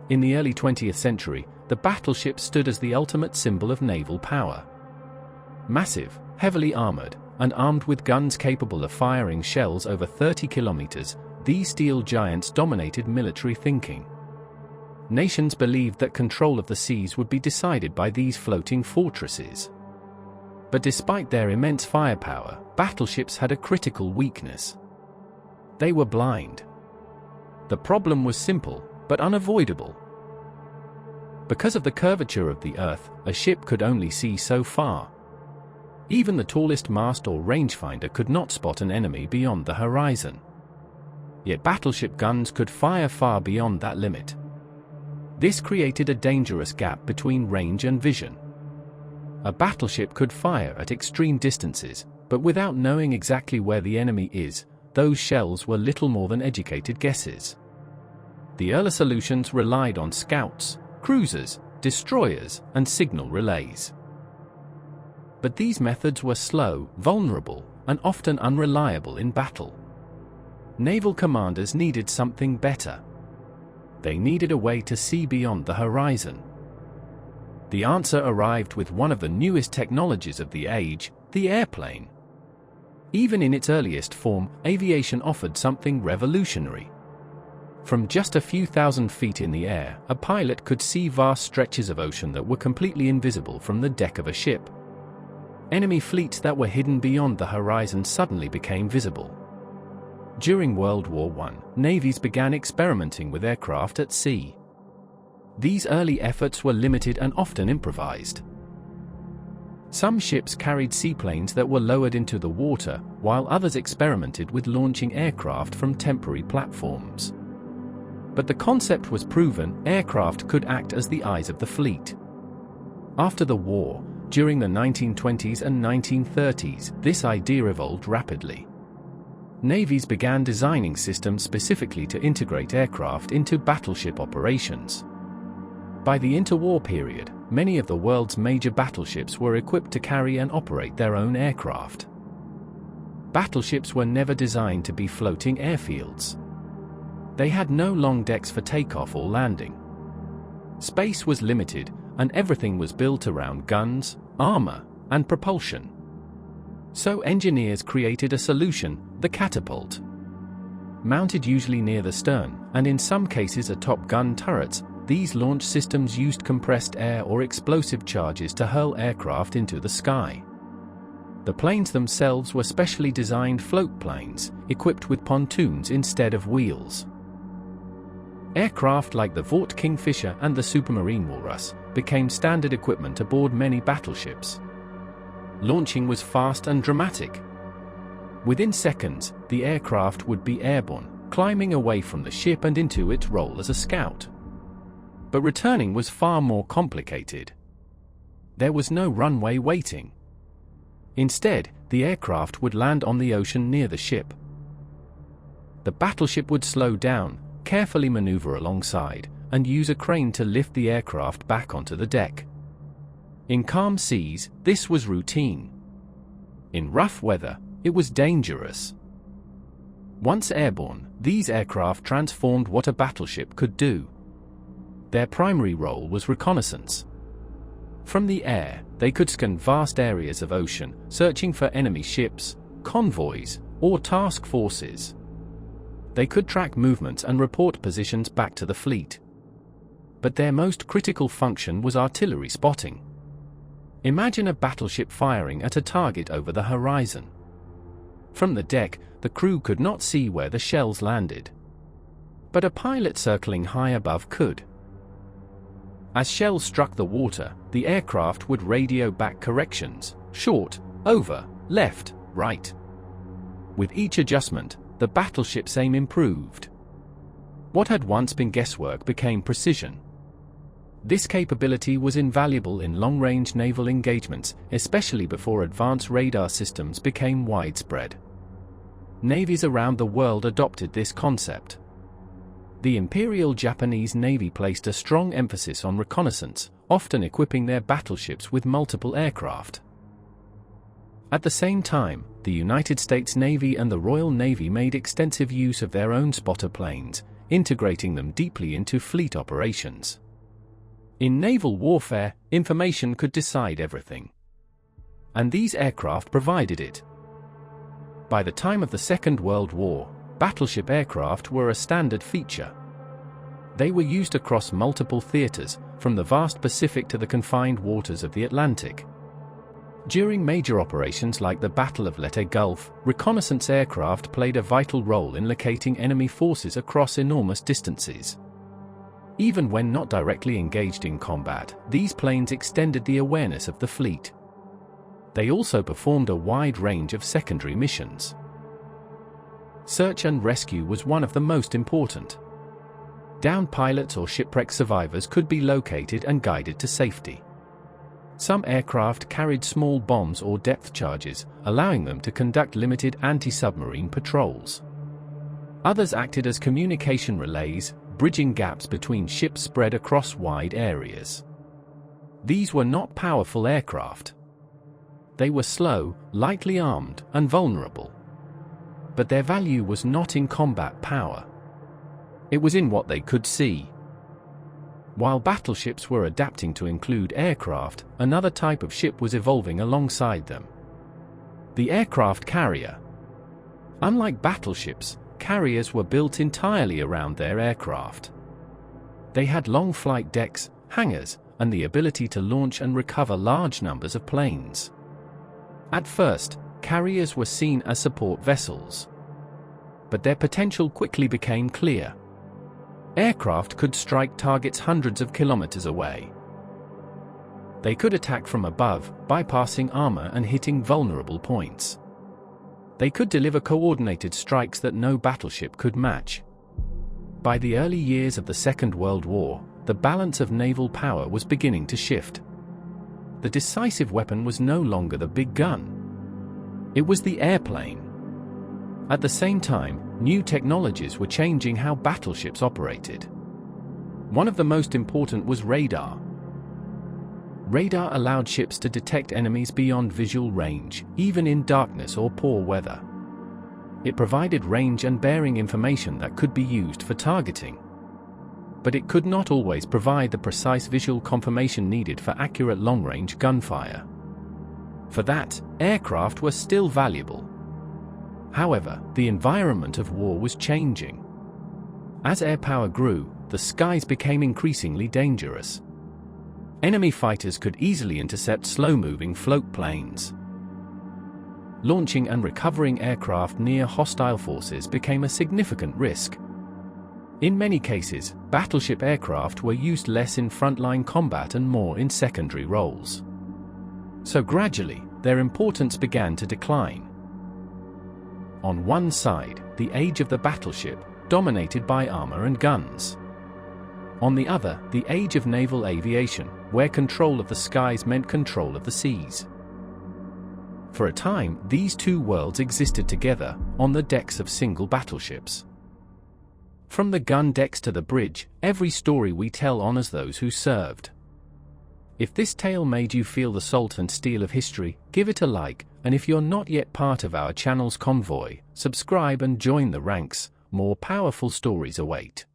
In the early 20th century, the battleship stood as the ultimate symbol of naval power. Massive, heavily armored, and armed with guns capable of firing shells over 30 kilometers, these steel giants dominated military thinking. Nations believed that control of the seas would be decided by these floating fortresses. But despite their immense firepower, battleships had a critical weakness. They were blind. The problem was simple, but unavoidable. Because of the curvature of the Earth, a ship could only see so far. Even the tallest mast or rangefinder could not spot an enemy beyond the horizon. Yet battleship guns could fire far beyond that limit. This created a dangerous gap between range and vision. A battleship could fire at extreme distances, but without knowing exactly where the enemy is, those shells were little more than educated guesses. The early solutions relied on scouts, cruisers, destroyers, and signal relays. But these methods were slow, vulnerable, and often unreliable in battle. Naval commanders needed something better. They needed a way to see beyond the horizon. The answer arrived with one of the newest technologies of the age, the airplane. Even in its earliest form, aviation offered something revolutionary. From just a few thousand feet in the air, a pilot could see vast stretches of ocean that were completely invisible from the deck of a ship. Enemy fleets that were hidden beyond the horizon suddenly became visible. During World War I, navies began experimenting with aircraft at sea. These early efforts were limited and often improvised. Some ships carried seaplanes that were lowered into the water, while others experimented with launching aircraft from temporary platforms. But the concept was proven: aircraft could act as the eyes of the fleet. After the war, during the 1920s and 1930s, this idea evolved rapidly. Navies began designing systems specifically to integrate aircraft into battleship operations. By the interwar period, many of the world's major battleships were equipped to carry and operate their own aircraft. Battleships were never designed to be floating airfields. They had no long decks for takeoff or landing. Space was limited, and everything was built around guns, armor, and propulsion. So engineers created a solution, the catapult. Mounted usually near the stern, and in some cases atop gun turrets, these launch systems used compressed air or explosive charges to hurl aircraft into the sky. The planes themselves were specially designed floatplanes, equipped with pontoons instead of wheels. Aircraft like the Vought Kingfisher and the Supermarine Walrus became standard equipment aboard many battleships. Launching was fast and dramatic. Within seconds, the aircraft would be airborne, climbing away from the ship and into its role as a scout. But returning was far more complicated. There was no runway waiting. Instead, the aircraft would land on the ocean near the ship. The battleship would slow down, carefully maneuver alongside, and use a crane to lift the aircraft back onto the deck. In calm seas, this was routine. In rough weather, it was dangerous. Once airborne, these aircraft transformed what a battleship could do. Their primary role was reconnaissance. From the air, they could scan vast areas of ocean, searching for enemy ships, convoys, or task forces. They could track movements and report positions back to the fleet. But their most critical function was artillery spotting. Imagine a battleship firing at a target over the horizon. From the deck, the crew could not see where the shells landed. But a pilot circling high above could. As shells struck the water, the aircraft would radio back corrections: short, over, left, right. With each adjustment, the battleship's aim improved. What had once been guesswork became precision. This capability was invaluable in long-range naval engagements, especially before advanced radar systems became widespread. Navies around the world adopted this concept. The Imperial Japanese Navy placed a strong emphasis on reconnaissance, often equipping their battleships with multiple aircraft. At the same time, the United States Navy and the Royal Navy made extensive use of their own spotter planes, integrating them deeply into fleet operations. In naval warfare, information could decide everything. And these aircraft provided it. By the time of the Second World War, battleship aircraft were a standard feature. They were used across multiple theaters, from the vast Pacific to the confined waters of the Atlantic. During major operations like the Battle of Leyte Gulf, reconnaissance aircraft played a vital role in locating enemy forces across enormous distances. Even when not directly engaged in combat, these planes extended the awareness of the fleet. They also performed a wide range of secondary missions. Search and rescue was one of the most important. Downed pilots or shipwreck survivors could be located and guided to safety. Some aircraft carried small bombs or depth charges, allowing them to conduct limited anti-submarine patrols. Others acted as communication relays, bridging gaps between ships spread across wide areas. These were not powerful aircraft. They were slow, lightly armed, and vulnerable. But their value was not in combat power. It was in what they could see. While battleships were adapting to include aircraft, another type of ship was evolving alongside them. The aircraft carrier. Unlike battleships, carriers were built entirely around their aircraft. They had long flight decks, hangars, and the ability to launch and recover large numbers of planes. At first, carriers were seen as support vessels. But their potential quickly became clear. Aircraft could strike targets hundreds of kilometers away. They could attack from above, bypassing armor and hitting vulnerable points. They could deliver coordinated strikes that no battleship could match. By the early years of the Second World War, the balance of naval power was beginning to shift. The decisive weapon was no longer the big gun. It was the airplane. At the same time, new technologies were changing how battleships operated. One of the most important was radar. Radar allowed ships to detect enemies beyond visual range, even in darkness or poor weather. It provided range and bearing information that could be used for targeting. But it could not always provide the precise visual confirmation needed for accurate long-range gunfire. For that, aircraft were still valuable. However, the environment of war was changing. As air power grew, the skies became increasingly dangerous. Enemy fighters could easily intercept slow-moving floatplanes. Launching and recovering aircraft near hostile forces became a significant risk. In many cases, battleship aircraft were used less in frontline combat and more in secondary roles. So gradually, their importance began to decline. On one side, the age of the battleship, dominated by armor and guns. On the other, the age of naval aviation, where control of the skies meant control of the seas. For a time, these two worlds existed together, on the decks of single battleships. From the gun decks to the bridge, every story we tell honors those who served. If this tale made you feel the salt and steel of history, give it a like, and if you're not yet part of our channel's convoy, subscribe and join the ranks. More powerful stories await.